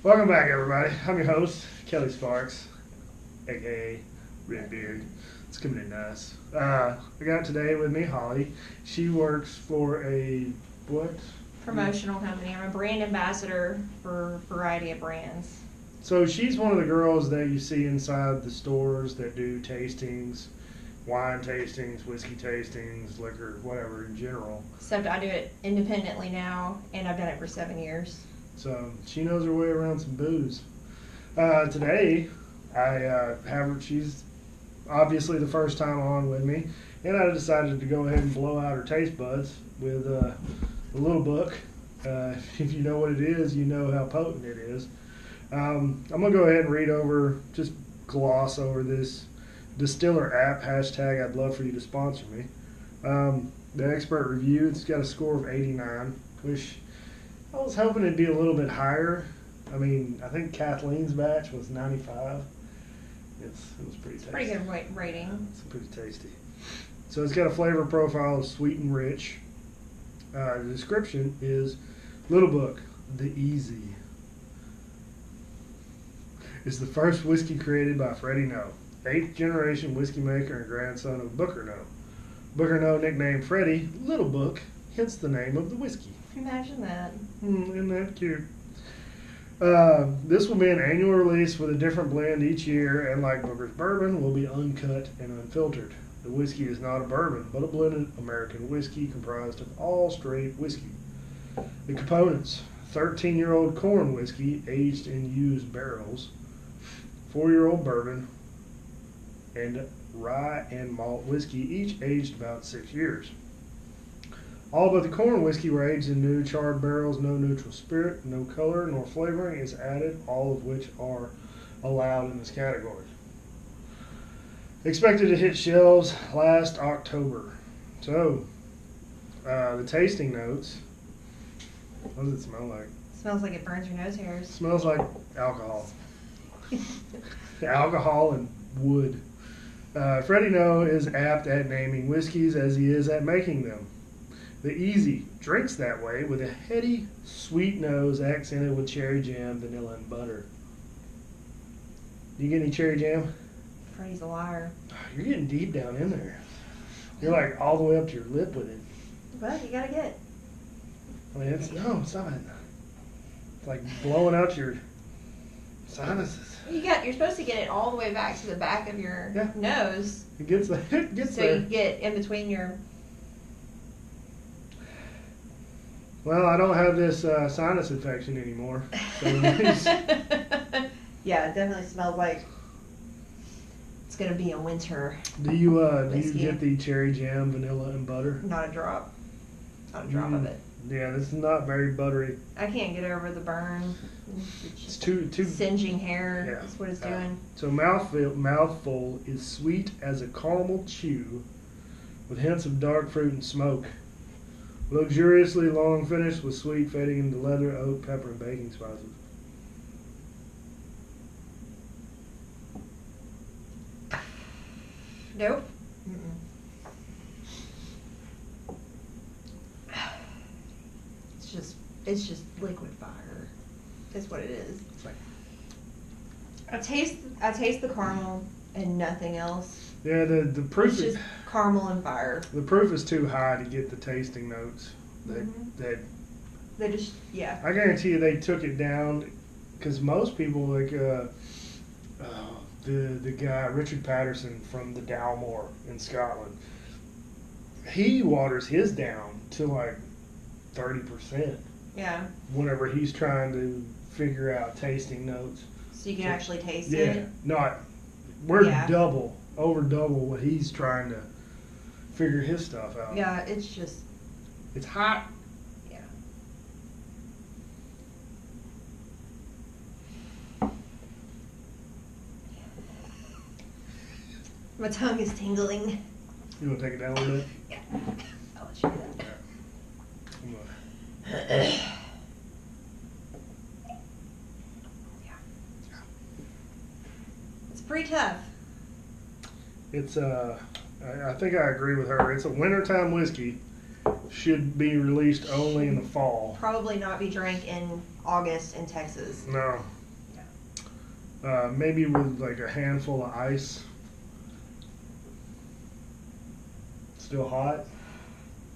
Welcome back, everybody. I'm your host, Kelly Sparks, aka Redbeard. It's coming in nice. I got today with me Holly. She works for a what? Promotional company. I'm a brand ambassador for a variety of brands. So she's one of the girls that you see inside the stores that do tastings, wine tastings, whiskey tastings, liquor, whatever in general. Except I do it independently now, and I've done it for 7 years. So she knows her way around some booze. Today, I have her. She's obviously the first time on with me, and I decided to go ahead and blow out her taste buds with a little book. If you know what it is, you know how potent it is. I'm gonna go ahead and read over, just gloss over this Distiller app hashtag. I'd love for you to sponsor me. The expert review. It's got a score of 89, which I was hoping it'd be a little bit higher. I mean, I think Kathleen's batch was 95. It was pretty tasty. Pretty good rating. It's pretty tasty. So it's got a flavor profile of sweet and rich. The description is Little Book, The Easy. It's the first whiskey created by Freddie Noe, 8th generation whiskey maker and grandson of Booker Noe. Booker Noe nicknamed Freddie Little Book, hence the name of the whiskey. Imagine that. Isn't that cute? This will be an annual release with a different blend each year, and like Booker's bourbon, will be uncut and unfiltered. The whiskey is not a bourbon, but a blended American whiskey comprised of all straight whiskey. The components: 13-year-old corn whiskey aged in used barrels, 4-year-old bourbon, and rye and malt whiskey, each aged about 6 years. All but the corn whiskey were aged in new charred barrels. No neutral spirit, no color, nor flavoring is added, all of which are allowed in this category. Expected to hit shelves last October. So, the tasting notes. What does it smell like? Smells like it burns your nose hairs. Smells like alcohol. Alcohol and wood. Freddie Noe is apt at naming whiskeys as he is at making them. The Easy drinks that way with a heady, sweet nose accented with cherry jam, vanilla, and butter. Do you get any cherry jam? Freddie's a liar. You're getting deep down in there. You're like all the way up to your lip with it. But you gotta get. I mean, it's not it. It's like blowing out your sinuses. You're supposed to get it all the way back to the back of your nose. It gets there. It gets so there. You get in between your. Well, I don't have this sinus infection anymore. So yeah, it definitely smells like it's gonna be a winter. do you get the cherry jam, vanilla, and butter? Not a drop. Not a drop of it. Yeah, this is not very buttery. I can't get over the burn. It's too singeing hair. Yeah. That's what it's doing. So mouthful is sweet as a caramel chew, with hints of dark fruit and smoke. Luxuriously long finish with sweet fading into leather, oak, pepper, and baking spices. Nope. It's just liquid fire. That's what it is. It's like, I taste the caramel and nothing else. yeah, the proof It's just caramel and fire. the proof is too high to get the tasting notes. That They just I guarantee you they took it down because most people like the guy Richard Patterson from the Dalmore in Scotland, he waters his down to like 30%. Yeah. Whenever he's trying to figure out tasting notes. So you can actually taste Yeah, it. we're over double what he's trying to figure his stuff out. Yeah, it's just. It's hot. Yeah. My tongue is tingling. You want to take it down a little bit? Yeah. I'll let you do that. Yeah. It's pretty tough. It's I think I agree with her. It's a wintertime whiskey. Should be released only in the fall. Probably not be drank in August in Texas. No. Maybe with like a handful of ice. Still hot.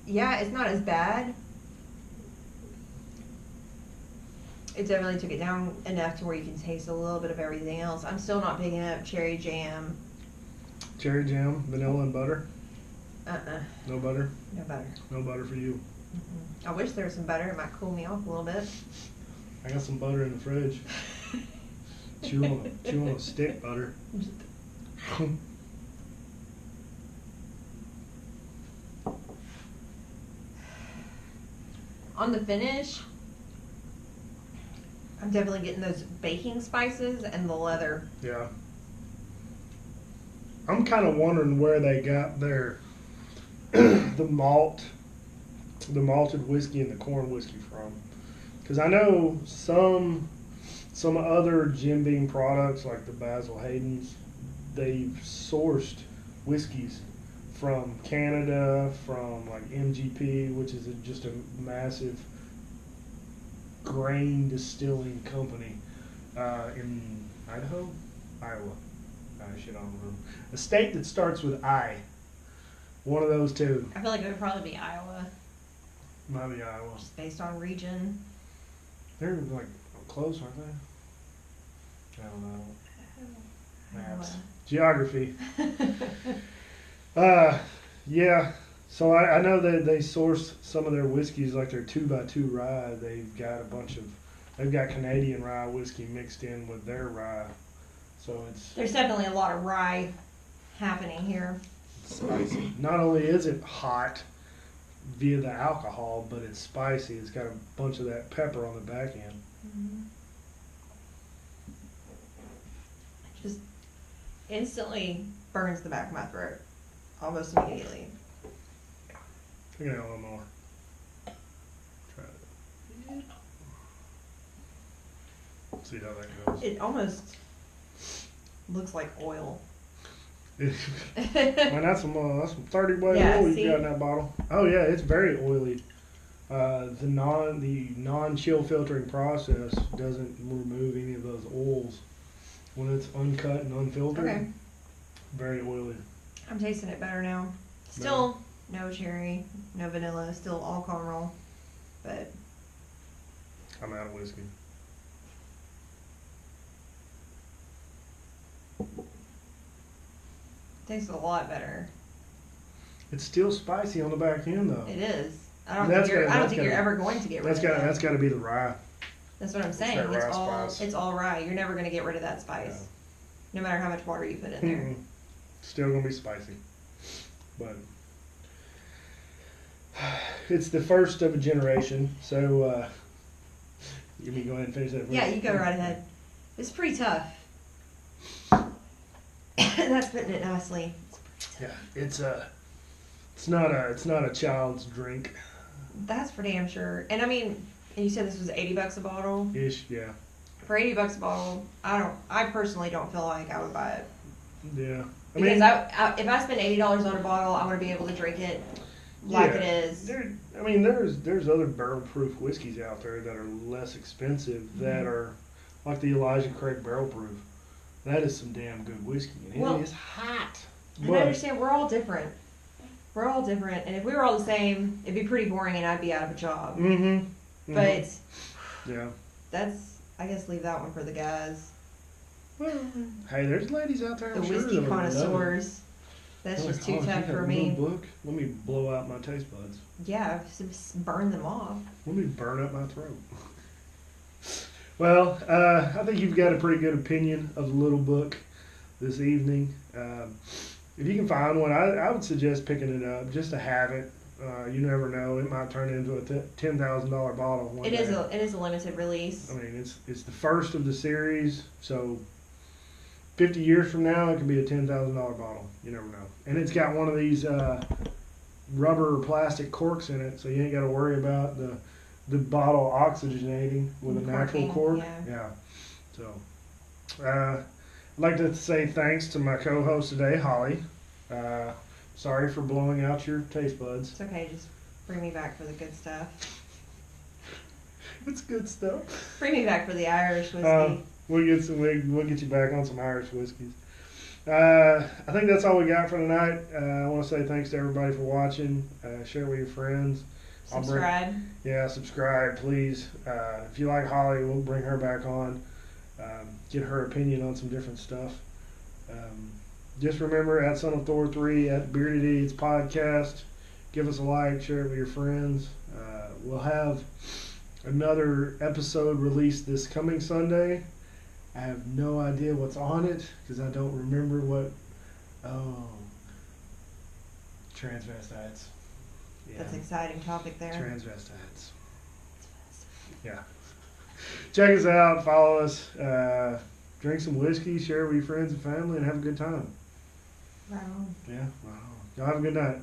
Yeah, it's not as bad. It definitely took it down enough to where you can taste a little bit of everything else. I'm still not picking up cherry jam. Cherry jam, vanilla and butter. Uh-uh. No butter. No butter. No butter for you. Mm-mm. I wish there was some butter. It might cool me off a little bit. I got some butter in the fridge. chew on a stick butter. On the finish, I'm definitely getting those baking spices and the leather. Yeah. I'm kind of wondering where they got their the malted whiskey and the corn whiskey from, because I know some other Jim Beam products like the Basil Hayden's, they've sourced whiskeys from Canada, from like MGP, which is just a massive grain distilling company in Iowa. Shit, I don't know. A state that starts with I. One of those two. I feel like it would probably be Iowa, Might be Iowa. just based on region. They're like close, aren't they? I don't know. Maps. Geography. Yeah. So I know that they source some of their whiskeys, like their 2x2 rye. They've got Canadian rye whiskey mixed in with their rye. So There's definitely a lot of rye happening here. it's spicy. Not only is it hot via the alcohol, but it's spicy. It's got a bunch of that pepper on the back end. Mm-hmm. Just instantly burns the back of my throat, almost immediately. I got a little more. Try it. See how that goes. It almost looks like oil. Man, that's some 30 way Yeah, oil see? you got in that bottle. Oh yeah, it's very oily. The non-chill filtering process doesn't remove any of those oils when it's uncut and unfiltered. Okay. Very oily. I'm tasting it better now. Still no cherry, no vanilla, still all caramel, but I'm out of whiskey. tastes a lot better. It's still spicy on the back end though. It is. I don't That's think gotta- you're ever going to get rid of that. That's got to be the rye. That's what I'm saying. that rye spice. It's all rye. You're never going to get rid of that spice, no matter how much water you put in there. Mm-mm. Still gonna be spicy, but it's the first of a generation. So you can go ahead and finish that. Yeah, you go right ahead. It's pretty tough. That's putting it nicely. Yeah, it's not a child's drink. That's for damn sure. And I mean, and you said this was $80 a bottle. Ish, yeah. For $80 a bottle, I personally don't feel like I would buy it. Yeah. Because if I spend $80 on a bottle, I want to be able to drink it like it is. There's other barrel proof whiskeys out there that are less expensive that are like the Elijah Craig barrel proof. That is some damn good whiskey, and it is hot. And I understand we're all different. We're all different, and if we were all the same, it'd be pretty boring, and I'd be out of a job. Mm-hmm. But yeah, I guess leave that one for the guys. Well, hey, there's ladies out there. The I'm sure whiskey that would love it. connoisseurs. That's They're just like, too tough you got for a me. little book? Let me blow out my taste buds. Yeah, just burn them off. Let me burn up my throat. Well, I think you've got a pretty good opinion of the little book this evening. If you can find one, I would suggest picking it up just to have it. You never know; it might turn into a $10,000 bottle one It day. is a limited release. I mean, it's the first of the series, so 50 years from now, it could be a $10,000 bottle. You never know. And it's got one of these rubber or plastic corks in it, so you ain't got to worry about the bottle oxygenating with a natural cork. Yeah. So, I'd like to say thanks to my co-host today, Holly. Sorry for blowing out your taste buds. It's okay, just bring me back for the good stuff. It's good stuff. Bring me back for the Irish whiskey. We'll get you back on some Irish whiskeys. I think that's all we got for tonight. I want to say thanks to everybody for watching. Share with your friends. Subscribe. Subscribe, please. If you like Holly, we'll bring her back on. Get her opinion on some different stuff. Just remember, at Son of Thor 3, at Bearded Idiots Podcast, give us a like, share it with your friends. We'll have another episode released this coming Sunday. I have no idea what's on it because I don't remember what. Oh, transvestites. Yeah. That's an exciting topic there. Transvestites. Yeah. Check us out. Follow us. Drink some whiskey. Share it with your friends and family, and have a good time. Right on. Yeah. Wow. Y'all have a good night.